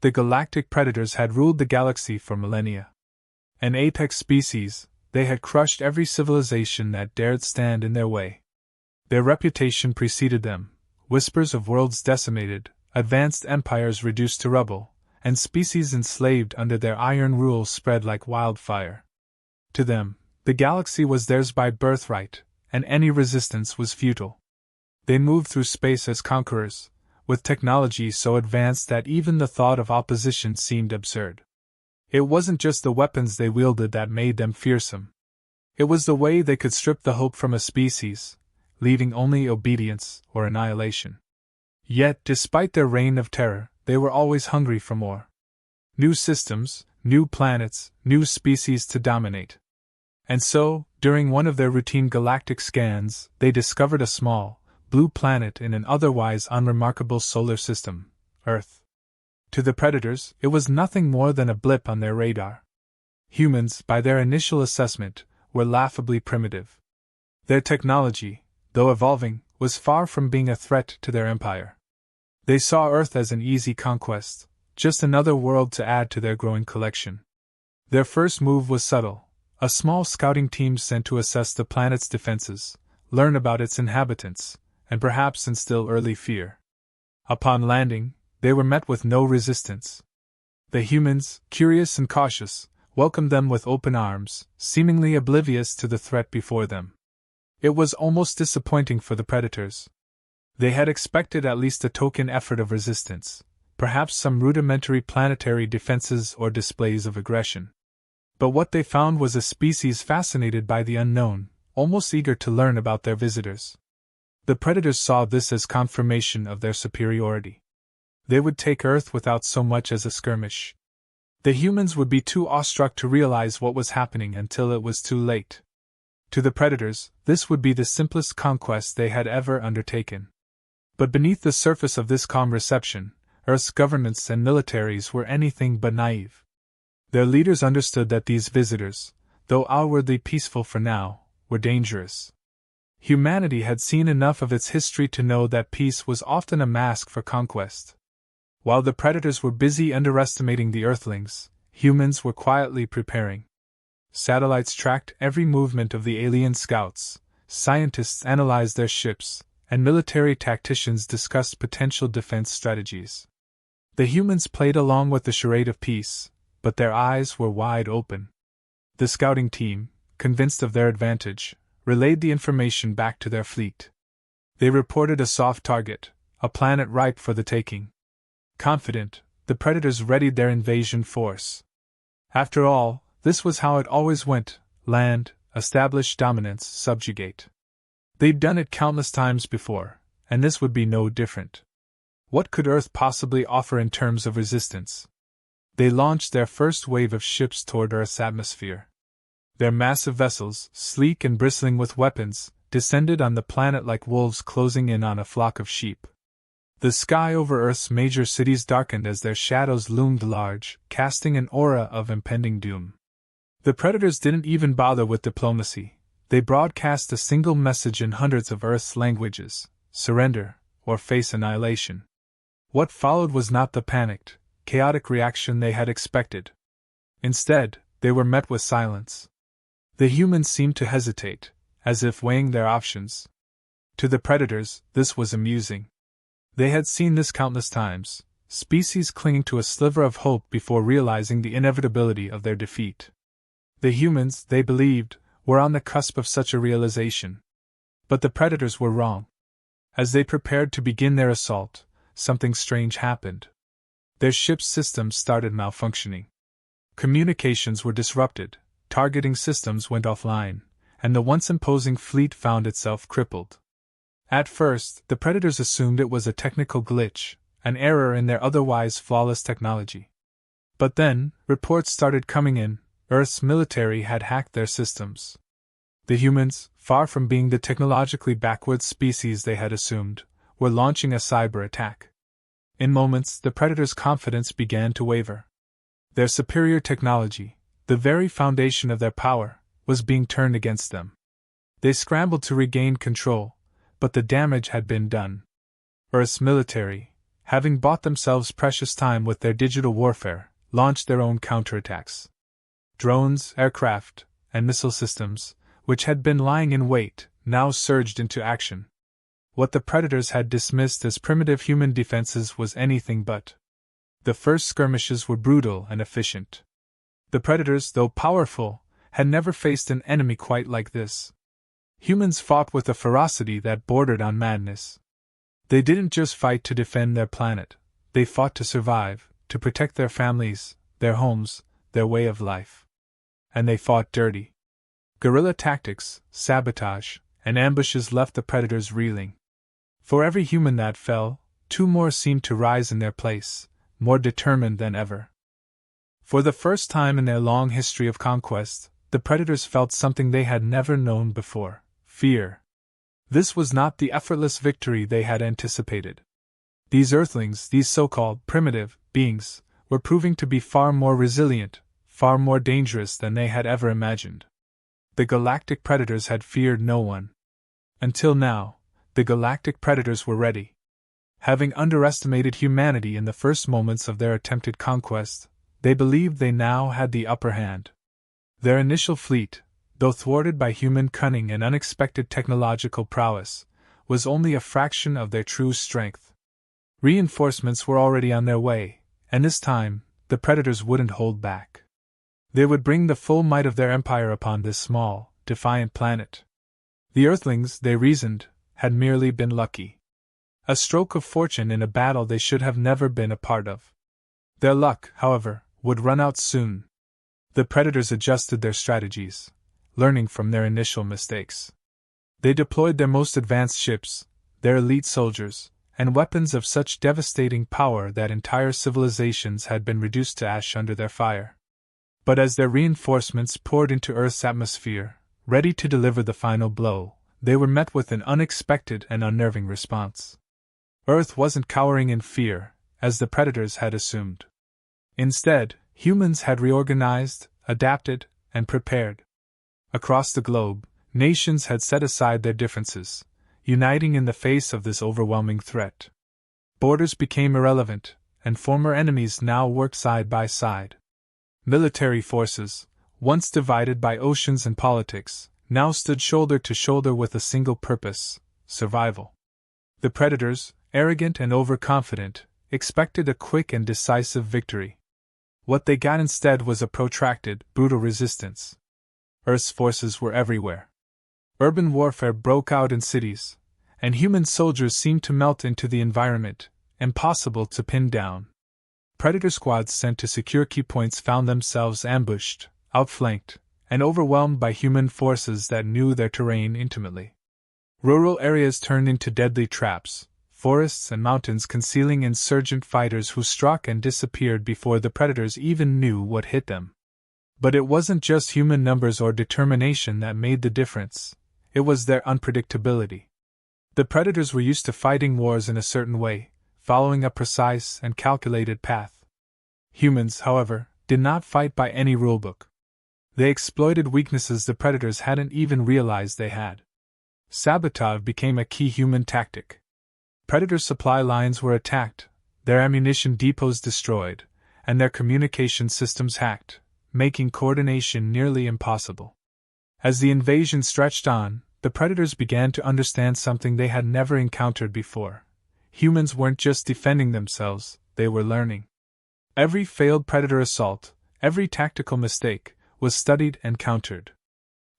The Galactic Predators had ruled the galaxy for millennia. An apex species, they had crushed every civilization that dared stand in their way. Their reputation preceded them, whispers of worlds decimated, advanced empires reduced to rubble, and species enslaved under their iron rule spread like wildfire. To them, the galaxy was theirs by birthright, and any resistance was futile. They moved through space as conquerors, with technology so advanced that even the thought of opposition seemed absurd. It wasn't just the weapons they wielded that made them fearsome. It was the way they could strip the hope from a species, leaving only obedience or annihilation. Yet, despite their reign of terror, they were always hungry for more. New systems, new planets, new species to dominate. And so, during one of their routine galactic scans, they discovered a small, blue planet in an otherwise unremarkable solar system, Earth. To the Predators, it was nothing more than a blip on their radar. Humans, by their initial assessment, were laughably primitive. Their technology, though evolving, was far from being a threat to their empire. They saw Earth as an easy conquest, just another world to add to their growing collection. Their first move was subtle, a small scouting team sent to assess the planet's defenses, learn about its inhabitants, and perhaps instill early fear. Upon landing, they were met with no resistance. The humans, curious and cautious, welcomed them with open arms, seemingly oblivious to the threat before them. It was almost disappointing for the Predators. They had expected at least a token effort of resistance, perhaps some rudimentary planetary defenses or displays of aggression. But what they found was a species fascinated by the unknown, almost eager to learn about their visitors. The Predators saw this as confirmation of their superiority. They would take Earth without so much as a skirmish. The humans would be too awestruck to realize what was happening until it was too late. To the Predators, this would be the simplest conquest they had ever undertaken. But beneath the surface of this calm reception, Earth's governments and militaries were anything but naive. Their leaders understood that these visitors, though outwardly peaceful for now, were dangerous. Humanity had seen enough of its history to know that peace was often a mask for conquest. While the Predators were busy underestimating the Earthlings, humans were quietly preparing. Satellites tracked every movement of the alien scouts, scientists analyzed their ships, and military tacticians discussed potential defense strategies. The humans played along with the charade of peace, but their eyes were wide open. The scouting team, convinced of their advantage, relayed the information back to their fleet. They reported a soft target, a planet ripe for the taking. Confident, the Predators readied their invasion force. After all, this was how it always went: land, establish dominance, subjugate. They'd done it countless times before, and this would be no different. What could Earth possibly offer in terms of resistance? They launched their first wave of ships toward Earth's atmosphere. Their massive vessels, sleek and bristling with weapons, descended on the planet like wolves closing in on a flock of sheep. The sky over Earth's major cities darkened as their shadows loomed large, casting an aura of impending doom. The Predators didn't even bother with diplomacy. They broadcast a single message in hundreds of Earth's languages: surrender, or face annihilation. What followed was not the panicked, chaotic reaction they had expected. Instead, they were met with silence. The humans seemed to hesitate, as if weighing their options. To the Predators, this was amusing. They had seen this countless times, species clinging to a sliver of hope before realizing the inevitability of their defeat. The humans, they believed, were on the cusp of such a realization. But the Predators were wrong. As they prepared to begin their assault, something strange happened. Their ship's systems started malfunctioning. Communications were disrupted, targeting systems went offline, and the once imposing fleet found itself crippled. At first, the Predators assumed it was a technical glitch, an error in their otherwise flawless technology. But then, reports started coming in: Earth's military had hacked their systems. The humans, far from being the technologically backward species they had assumed, were launching a cyber attack. In moments, the Predators' confidence began to waver. Their superior technology, the very foundation of their power, was being turned against them. They scrambled to regain control, but the damage had been done. Earth's military having bought themselves precious time with their digital warfare, launched their own counterattacks. Drones, aircraft, and missile systems, which had been lying in wait, now surged into action. What the Predators had dismissed as primitive human defenses was anything but. The first skirmishes were brutal and efficient. The Predators, though powerful, had never faced an enemy quite like this. Humans fought with a ferocity that bordered on madness. They didn't just fight to defend their planet, they fought to survive, to protect their families, their homes, their way of life. And they fought dirty. Guerrilla tactics, sabotage, and ambushes left the Predators reeling. For every human that fell, 2 more seemed to rise in their place, more determined than ever. For the first time in their long history of conquest, the Predators felt something they had never known before: fear. This was not the effortless victory they had anticipated. These Earthlings, these so-called primitive beings, were proving to be far more resilient, far more dangerous than they had ever imagined. The Galactic Predators had feared no one. Until now, the Galactic Predators were ready. Having underestimated humanity in the first moments of their attempted conquest, they believed they now had the upper hand. Their initial fleet, though thwarted by human cunning and unexpected technological prowess, was only a fraction of their true strength. Reinforcements were already on their way, and this time, the Predators wouldn't hold back. They would bring the full might of their empire upon this small, defiant planet. The Earthlings, they reasoned, had merely been lucky. A stroke of fortune in a battle they should have never been a part of. Their luck, however, would run out soon. The Predators adjusted their strategies, learning from their initial mistakes. They deployed their most advanced ships, their elite soldiers, and weapons of such devastating power that entire civilizations had been reduced to ash under their fire. But as their reinforcements poured into Earth's atmosphere, ready to deliver the final blow, they were met with an unexpected and unnerving response. Earth wasn't cowering in fear, as the Predators had assumed. Instead, humans had reorganized, adapted, and prepared. Across the globe, nations had set aside their differences, uniting in the face of this overwhelming threat. Borders became irrelevant, and former enemies now worked side by side. Military forces, once divided by oceans and politics, now stood shoulder to shoulder with a single purpose: survival. The Predators, arrogant and overconfident, expected a quick and decisive victory. What they got instead was a protracted, brutal resistance. Earth's forces were everywhere. Urban warfare broke out in cities, and human soldiers seemed to melt into the environment, impossible to pin down. Predator squads sent to secure key points found themselves ambushed, outflanked, and overwhelmed by human forces that knew their terrain intimately. Rural areas turned into deadly traps, forests and mountains concealing insurgent fighters who struck and disappeared before the Predators even knew what hit them. But it wasn't just human numbers or determination that made the difference, it was their unpredictability. The Predators were used to fighting wars in a certain way, following a precise and calculated path. Humans, however, did not fight by any rulebook. They exploited weaknesses the Predators hadn't even realized they had. Sabotage became a key human tactic. Predator supply lines were attacked, their ammunition depots destroyed, and their communication systems hacked, making coordination nearly impossible. As the invasion stretched on, the Predators began to understand something they had never encountered before. Humans weren't just defending themselves, they were learning. Every failed Predator assault, every tactical mistake, was studied and countered.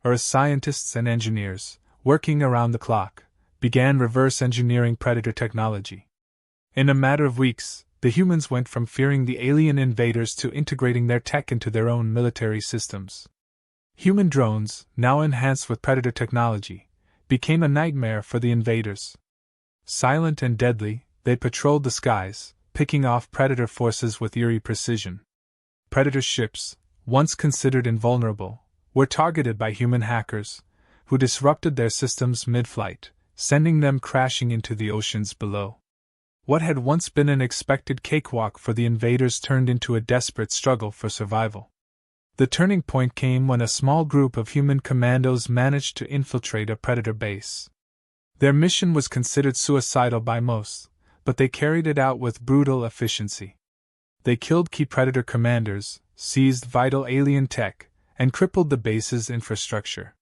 Earth scientists and engineers, working around the clock, began reverse engineering Predator technology. In a matter of weeks, the humans went from fearing the alien invaders to integrating their tech into their own military systems. Human drones, now enhanced with Predator technology, became a nightmare for the invaders. Silent and deadly, they patrolled the skies, picking off Predator forces with eerie precision. Predator ships, once considered invulnerable, were targeted by human hackers, who disrupted their systems mid-flight, sending them crashing into the oceans below. What had once been an expected cakewalk for the invaders turned into a desperate struggle for survival. The turning point came when a small group of human commandos managed to infiltrate a Predator base. Their mission was considered suicidal by most, but they carried it out with brutal efficiency. They killed key predator commanders, seized vital alien tech, and crippled the base's infrastructure.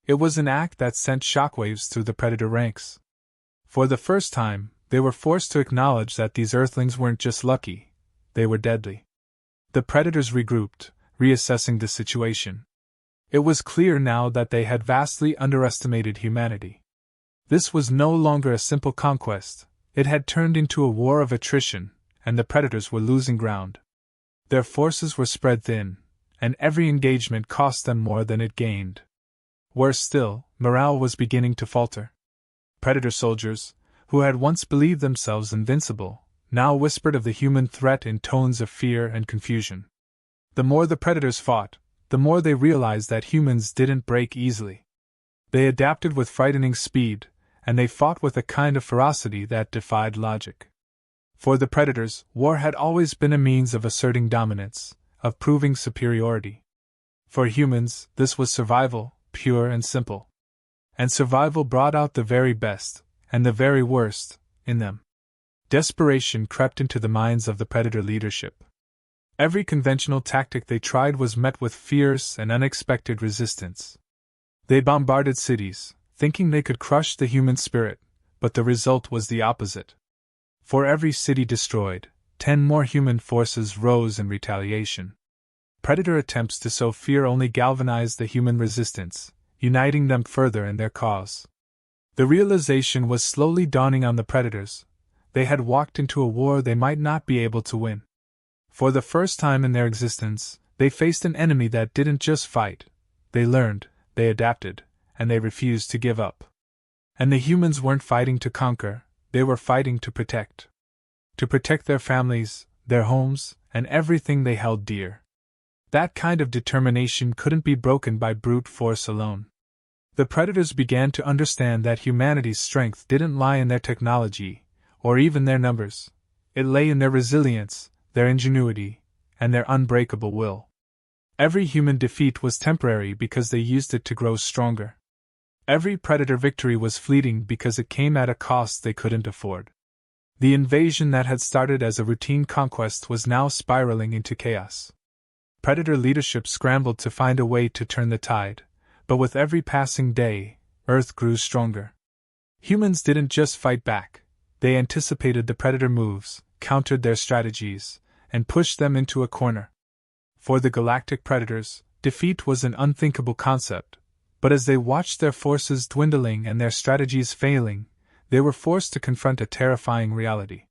It was an act that sent shockwaves through the predator ranks. For the first time, they were forced to acknowledge that these Earthlings weren't just lucky, they were deadly. The predators regrouped, reassessing the situation. It was clear now that they had vastly underestimated humanity. This was no longer a simple conquest, it had turned into a war of attrition, and the predators were losing ground. Their forces were spread thin, and every engagement cost them more than it gained. Worse still, morale was beginning to falter. Predator soldiers, who had once believed themselves invincible, now whispered of the human threat in tones of fear and confusion. The more the predators fought, the more they realized that humans didn't break easily. They adapted with frightening speed, and they fought with a kind of ferocity that defied logic. For the predators, war had always been a means of asserting dominance, of proving superiority. For humans, this was survival, pure and simple. And survival brought out the very best, and the very worst, in them. Desperation crept into the minds of the predator leadership. Every conventional tactic they tried was met with fierce and unexpected resistance. They bombarded cities, thinking they could crush the human spirit, but the result was the opposite. For every city destroyed, 10 more human forces rose in retaliation. Predator attempts to sow fear only galvanized the human resistance, uniting them further in their cause. The realization was slowly dawning on the predators. They had walked into a war they might not be able to win. For the first time in their existence, they faced an enemy that didn't just fight. They learned, they adapted, and they refused to give up. And the humans weren't fighting to conquer, they were fighting to protect. To protect their families, their homes, and everything they held dear. That kind of determination couldn't be broken by brute force alone. The predators began to understand that humanity's strength didn't lie in their technology, or even their numbers. It lay in their resilience, their ingenuity, and their unbreakable will. Every human defeat was temporary because they used it to grow stronger. Every predator victory was fleeting because it came at a cost they couldn't afford. The invasion that had started as a routine conquest was now spiraling into chaos. Predator leadership scrambled to find a way to turn the tide, but with every passing day, Earth grew stronger. Humans didn't just fight back, they anticipated the predator moves, countered their strategies, and pushed them into a corner. For the Galactic Predators, defeat was an unthinkable concept, but as they watched their forces dwindling and their strategies failing, they were forced to confront a terrifying reality.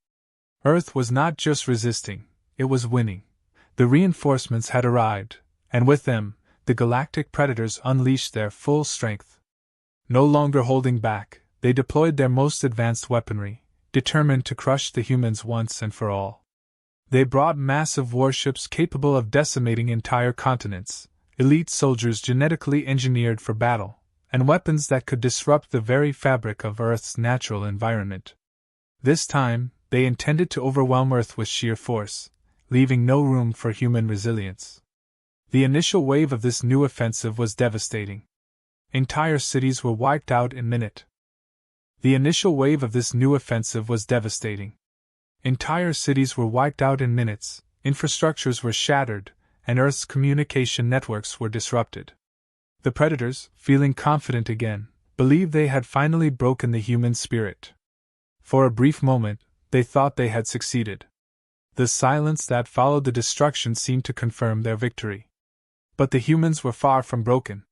Earth was not just resisting, it was winning. The reinforcements had arrived, and with them, the Galactic Predators unleashed their full strength. No longer holding back, they deployed their most advanced weaponry, determined to crush the humans once and for all. They brought massive warships capable of decimating entire continents, elite soldiers genetically engineered for battle, and weapons that could disrupt the very fabric of Earth's natural environment. This time, they intended to overwhelm Earth with sheer force, leaving no room for human resilience. The initial wave of this new offensive was devastating. Entire cities were wiped out in minutes. Entire cities were wiped out in minutes, infrastructures were shattered, and Earth's communication networks were disrupted. The predators, feeling confident again, believed they had finally broken the human spirit. For a brief moment, they thought they had succeeded. The silence that followed the destruction seemed to confirm their victory. But the humans were far from broken.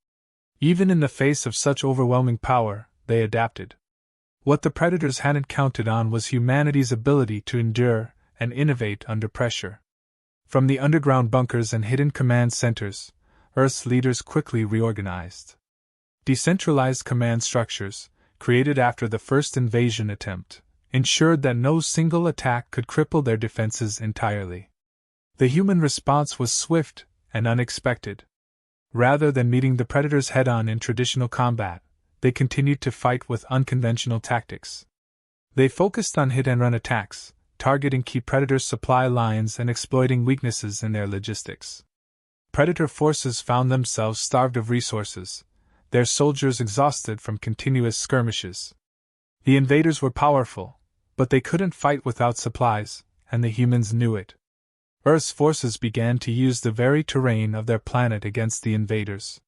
Even in the face of such overwhelming power, they adapted. What the predators hadn't counted on was humanity's ability to endure and innovate under pressure. From the underground bunkers and hidden command centers, Earth's leaders quickly reorganized. Decentralized command structures, created after the first invasion attempt, ensured that no single attack could cripple their defenses entirely. The human response was swift and unexpected. Rather than meeting the predators head-on in traditional combat, they continued to fight with unconventional tactics. They focused on hit-and-run attacks, targeting key predator supply lines and exploiting weaknesses in their logistics. Predator forces found themselves starved of resources, their soldiers exhausted from continuous skirmishes. The invaders were powerful, But they couldn't fight without supplies, and the humans knew it. Earth's forces began to use the very terrain of their planet against the invaders.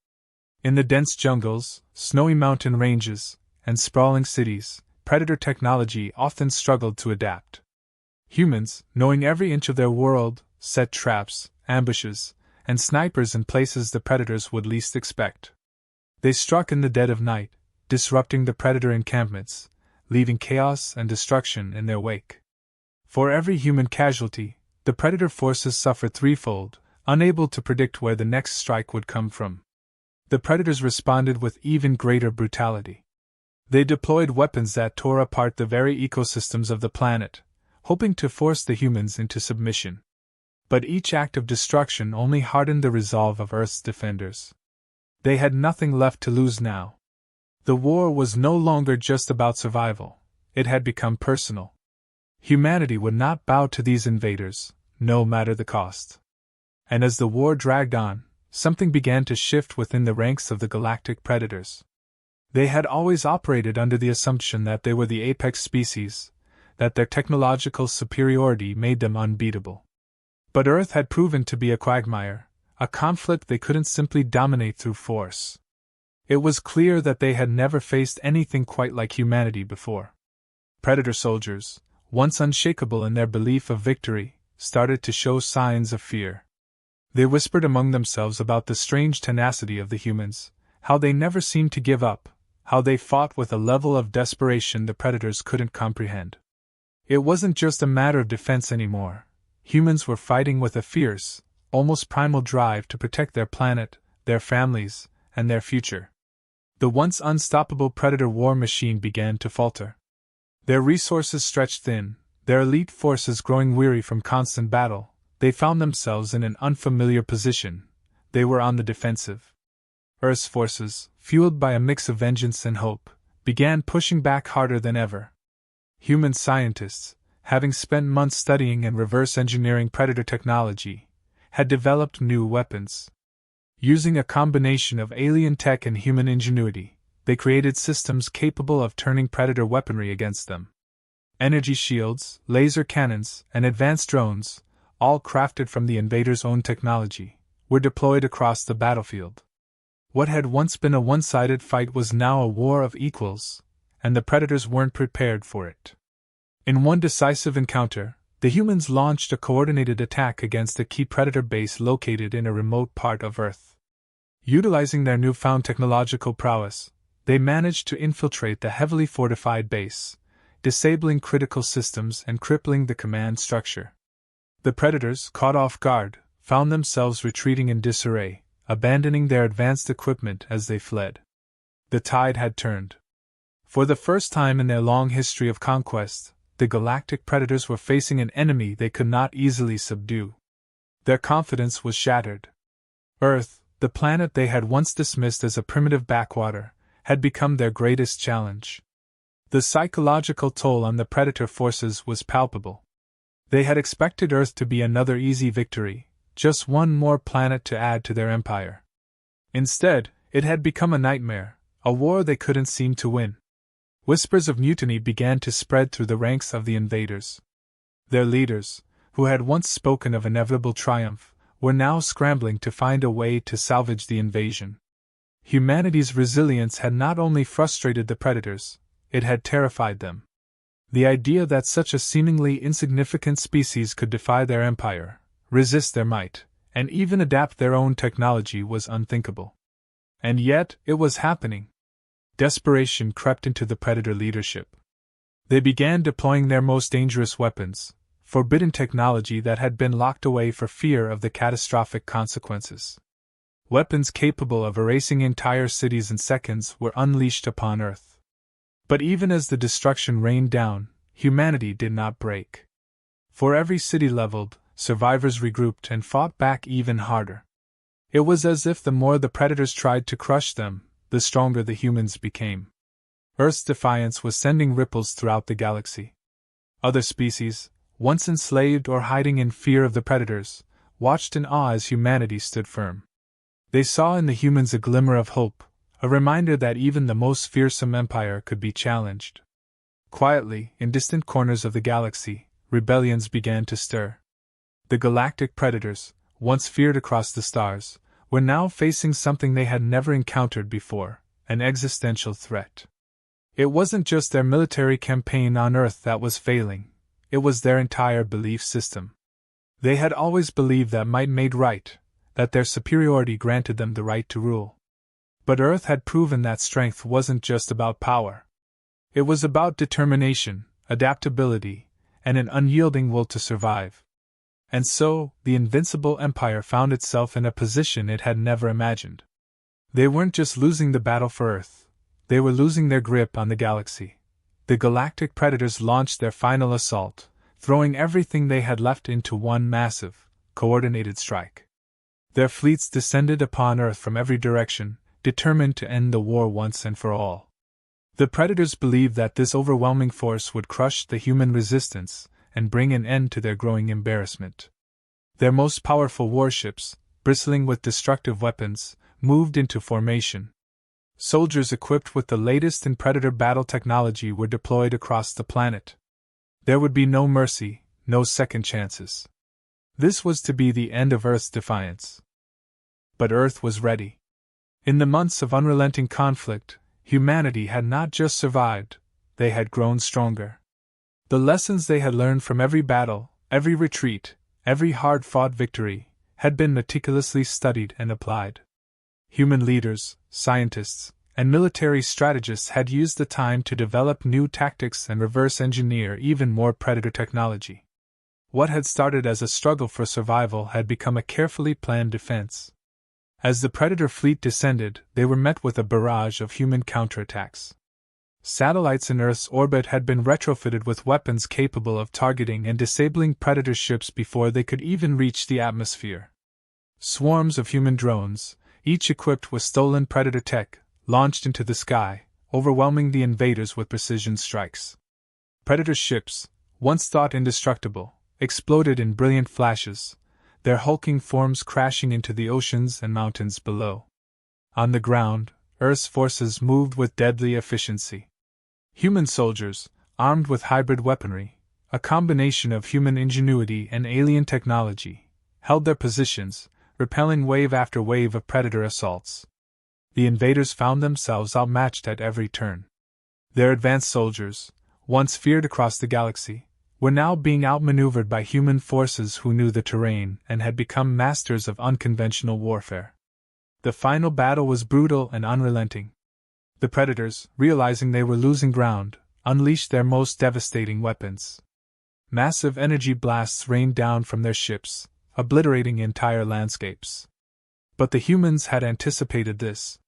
In the dense jungles, snowy mountain ranges, and sprawling cities, predator technology often struggled to adapt. Humans, knowing every inch of their world, set traps, ambushes, and snipers in places the predators would least expect. They struck in the dead of night, disrupting the predator encampments, leaving chaos and destruction in their wake. For every human casualty, the predator forces suffered threefold, unable to predict where the next strike would come from. The predators responded with even greater brutality. They deployed weapons that tore apart the very ecosystems of the planet, hoping to force the humans into submission. But each act of destruction only hardened the resolve of Earth's defenders. They had nothing left to lose now. The war was no longer just about survival, it had become personal. Humanity would not bow to these invaders, no matter the cost. And as the war dragged on, something began to shift within the ranks of the Galactic Predators. They had always operated under the assumption that they were the apex species, that their technological superiority made them unbeatable. But Earth had proven to be a quagmire, a conflict they couldn't simply dominate through force. It was clear that they had never faced anything quite like humanity before. Predator soldiers, once unshakable in their belief of victory, started to show signs of fear. They whispered among themselves about the strange tenacity of the humans, how they never seemed to give up, how they fought with a level of desperation the predators couldn't comprehend. It wasn't just a matter of defense anymore. Humans were fighting with a fierce, almost primal drive to protect their planet, their families, and their future. The once unstoppable predator war machine began to falter. Their resources stretched thin, their elite forces growing weary from constant battle. They found themselves in an unfamiliar position. They were on the defensive. Earth's forces, fueled by a mix of vengeance and hope, began pushing back harder than ever. Human scientists, having spent months studying and reverse engineering predator technology, had developed new weapons. Using a combination of alien tech and human ingenuity, they created systems capable of turning predator weaponry against them. Energy shields, laser cannons, and advanced drones, all crafted from the invaders' own technology, were deployed across the battlefield. What had once been a one-sided fight was now a war of equals, and the predators weren't prepared for it. In one decisive encounter, the humans launched a coordinated attack against a key predator base located in a remote part of Earth. Utilizing their newfound technological prowess, they managed to infiltrate the heavily fortified base, disabling critical systems and crippling the command structure. The predators, caught off guard, found themselves retreating in disarray, abandoning their advanced equipment as they fled. The tide had turned. For the first time in their long history of conquest, the Galactic Predators were facing an enemy they could not easily subdue. Their confidence was shattered. Earth, the planet they had once dismissed as a primitive backwater, had become their greatest challenge. The psychological toll on the Predator forces was palpable. They had expected Earth to be another easy victory, just one more planet to add to their empire. Instead, it had become a nightmare, a war they couldn't seem to win. Whispers of mutiny began to spread through the ranks of the invaders. Their leaders, who had once spoken of inevitable triumph, were now scrambling to find a way to salvage the invasion. Humanity's resilience had not only frustrated the predators, it had terrified them. The idea that such a seemingly insignificant species could defy their empire, resist their might, and even adapt their own technology was unthinkable. And yet, it was happening. Desperation crept into the predator leadership. They began deploying their most dangerous weapons, forbidden technology that had been locked away for fear of the catastrophic consequences. Weapons capable of erasing entire cities in seconds were unleashed upon Earth. But even as the destruction rained down, humanity did not break. For every city leveled, survivors regrouped and fought back even harder. It was as if the more the predators tried to crush them, the stronger the humans became. Earth's defiance was sending ripples throughout the galaxy. Other species, once enslaved or hiding in fear of the predators, watched in awe as humanity stood firm. They saw in the humans a glimmer of hope, a reminder that even the most fearsome empire could be challenged. Quietly, in distant corners of the galaxy, rebellions began to stir. The Galactic Predators, once feared across the stars, were now facing something they had never encountered before, an existential threat. It wasn't just their military campaign on Earth that was failing, it was their entire belief system. They had always believed that might made right, that their superiority granted them the right to rule. But Earth had proven that strength wasn't just about power. It was about determination, adaptability, and an unyielding will to survive. And so, the invincible empire found itself in a position it had never imagined. They weren't just losing the battle for Earth, they were losing their grip on the galaxy. The Galactic Predators launched their final assault, throwing everything they had left into one massive, coordinated strike. Their fleets descended upon Earth from every direction, determined to end the war once and for all. The Predators believed that this overwhelming force would crush the human resistance and bring an end to their growing embarrassment. Their most powerful warships, bristling with destructive weapons, moved into formation. Soldiers equipped with the latest in Predator battle technology were deployed across the planet. There would be no mercy, no second chances. This was to be the end of Earth's defiance. But Earth was ready. In the months of unrelenting conflict, humanity had not just survived, they had grown stronger. The lessons they had learned from every battle, every retreat, every hard-fought victory, had been meticulously studied and applied. Human leaders, scientists, and military strategists had used the time to develop new tactics and reverse engineer even more Predator technology. What had started as a struggle for survival had become a carefully planned defense. As the Predator fleet descended, they were met with a barrage of human counterattacks. Satellites in Earth's orbit had been retrofitted with weapons capable of targeting and disabling Predator ships before they could even reach the atmosphere. Swarms of human drones, each equipped with stolen Predator tech, launched into the sky, overwhelming the invaders with precision strikes. Predator ships, once thought indestructible, exploded in brilliant flashes, their hulking forms crashing into the oceans and mountains below. On the ground, Earth's forces moved with deadly efficiency. Human soldiers, armed with hybrid weaponry, a combination of human ingenuity and alien technology, held their positions, repelling wave after wave of Predator assaults. The invaders found themselves outmatched at every turn. Their advanced soldiers, once feared across the galaxy, were now being outmaneuvered by human forces who knew the terrain and had become masters of unconventional warfare. The final battle was brutal and unrelenting. The Predators, realizing they were losing ground, unleashed their most devastating weapons. Massive energy blasts rained down from their ships, obliterating entire landscapes. But the humans had anticipated this.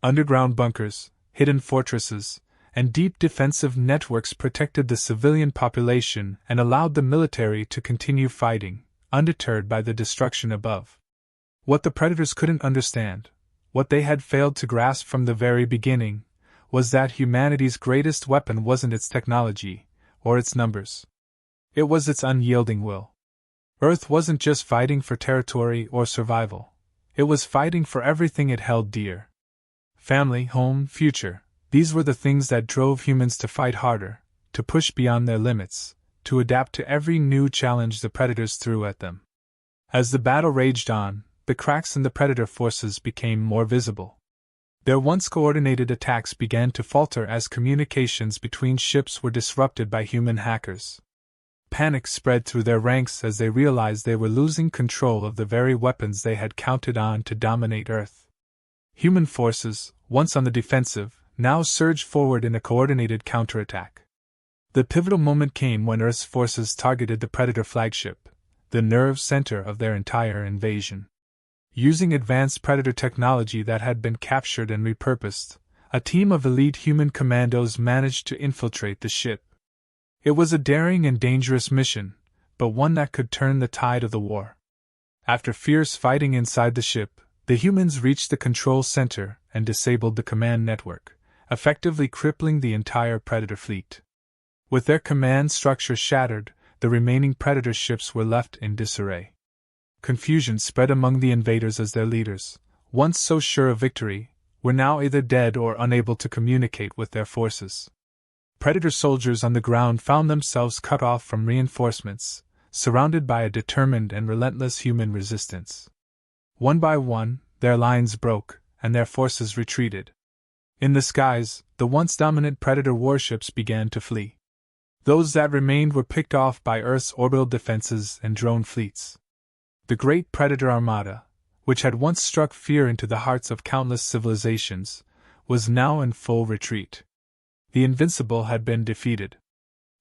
Underground bunkers, hidden fortresses, and deep defensive networks protected the civilian population and allowed the military to continue fighting, undeterred by the destruction above. What the Predators couldn't understand, what they had failed to grasp from the very beginning, was that humanity's greatest weapon wasn't its technology, or its numbers. It was its unyielding will. Earth wasn't just fighting for territory or survival, it was fighting for everything it held dear. Family, home, future. These were the things that drove humans to fight harder, to push beyond their limits, to adapt to every new challenge the Predators threw at them. As the battle raged on, the cracks in the Predator forces became more visible. Their once coordinated attacks began to falter as communications between ships were disrupted by human hackers. Panic spread through their ranks as they realized they were losing control of the very weapons they had counted on to dominate Earth. Human forces, once on the defensive, now surged forward in a coordinated counterattack. The pivotal moment came when Earth's forces targeted the Predator flagship, the nerve center of their entire invasion. Using advanced Predator technology that had been captured and repurposed, a team of elite human commandos managed to infiltrate the ship. It was a daring and dangerous mission, but one that could turn the tide of the war. After fierce fighting inside the ship, the humans reached the control center and disabled the command network, effectively crippling the entire Predator fleet. With their command structure shattered, the remaining Predator ships were left in disarray. Confusion spread among the invaders as their leaders, once so sure of victory, were now either dead or unable to communicate with their forces. Predator soldiers on the ground found themselves cut off from reinforcements, surrounded by a determined and relentless human resistance. One by one, their lines broke, and their forces retreated. In the skies, the once dominant Predator warships began to flee. Those that remained were picked off by Earth's orbital defenses and drone fleets. The great Predator Armada, which had once struck fear into the hearts of countless civilizations, was now in full retreat. The Invincible had been defeated.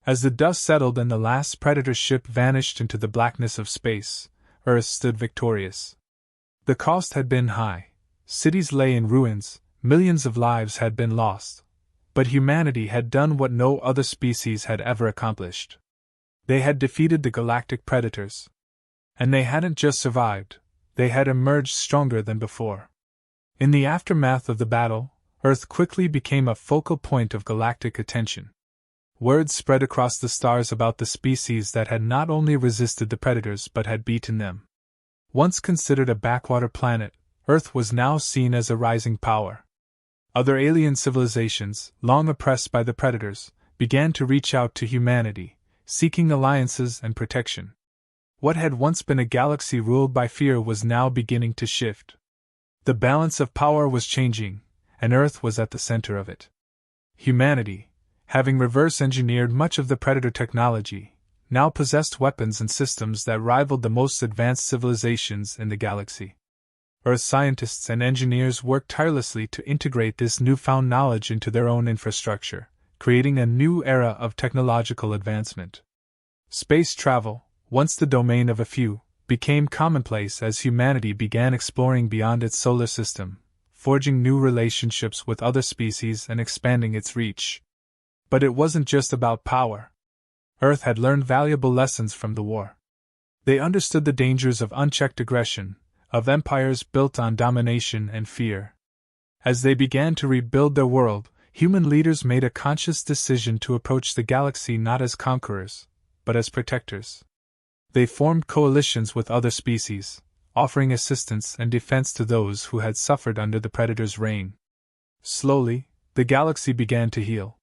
As the dust settled and the last Predator ship vanished into the blackness of space, Earth stood victorious. The cost had been high. Cities lay in ruins, millions of lives had been lost. But humanity had done what no other species had ever accomplished. They had defeated the Galactic Predators. And they hadn't just survived, they had emerged stronger than before. In the aftermath of the battle, Earth quickly became a focal point of galactic attention. Word spread across the stars about the species that had not only resisted the Predators but had beaten them. Once considered a backwater planet, Earth was now seen as a rising power. Other alien civilizations, long oppressed by the Predators, began to reach out to humanity, seeking alliances and protection. What had once been a galaxy ruled by fear was now beginning to shift. The balance of power was changing, and Earth was at the center of it. Humanity, having reverse-engineered much of the Predator technology, now possessed weapons and systems that rivaled the most advanced civilizations in the galaxy. Earth scientists and engineers worked tirelessly to integrate this newfound knowledge into their own infrastructure, creating a new era of technological advancement. Space travel, once the domain of a few, became commonplace as humanity began exploring beyond its solar system, forging new relationships with other species and expanding its reach. But it wasn't just about power. Earth had learned valuable lessons from the war. They understood the dangers of unchecked aggression, of empires built on domination and fear. As they began to rebuild their world, human leaders made a conscious decision to approach the galaxy not as conquerors, but as protectors. They formed coalitions with other species, offering assistance and defense to those who had suffered under the Predator's reign. Slowly, the galaxy began to heal.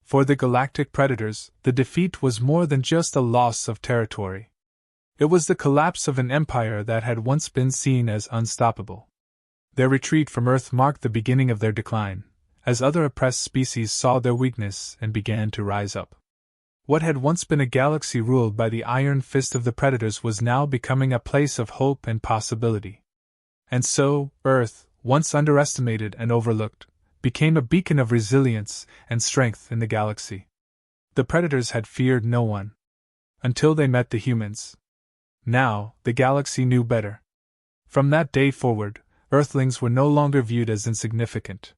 For the Galactic Predators, the defeat was more than just a loss of territory. It was the collapse of an empire that had once been seen as unstoppable. Their retreat from Earth marked the beginning of their decline, as other oppressed species saw their weakness and began to rise up. What had once been a galaxy ruled by the iron fist of the Predators was now becoming a place of hope and possibility. And so, Earth, once underestimated and overlooked, became a beacon of resilience and strength in the galaxy. The Predators had feared no one. Until they met the humans. Now, the galaxy knew better. From that day forward, Earthlings were no longer viewed as insignificant.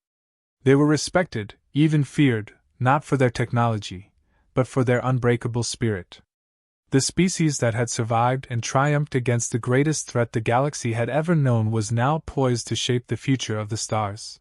They were respected, even feared, not for their technology, but for their unbreakable spirit. The species that had survived and triumphed against the greatest threat the galaxy had ever known was now poised to shape the future of the stars.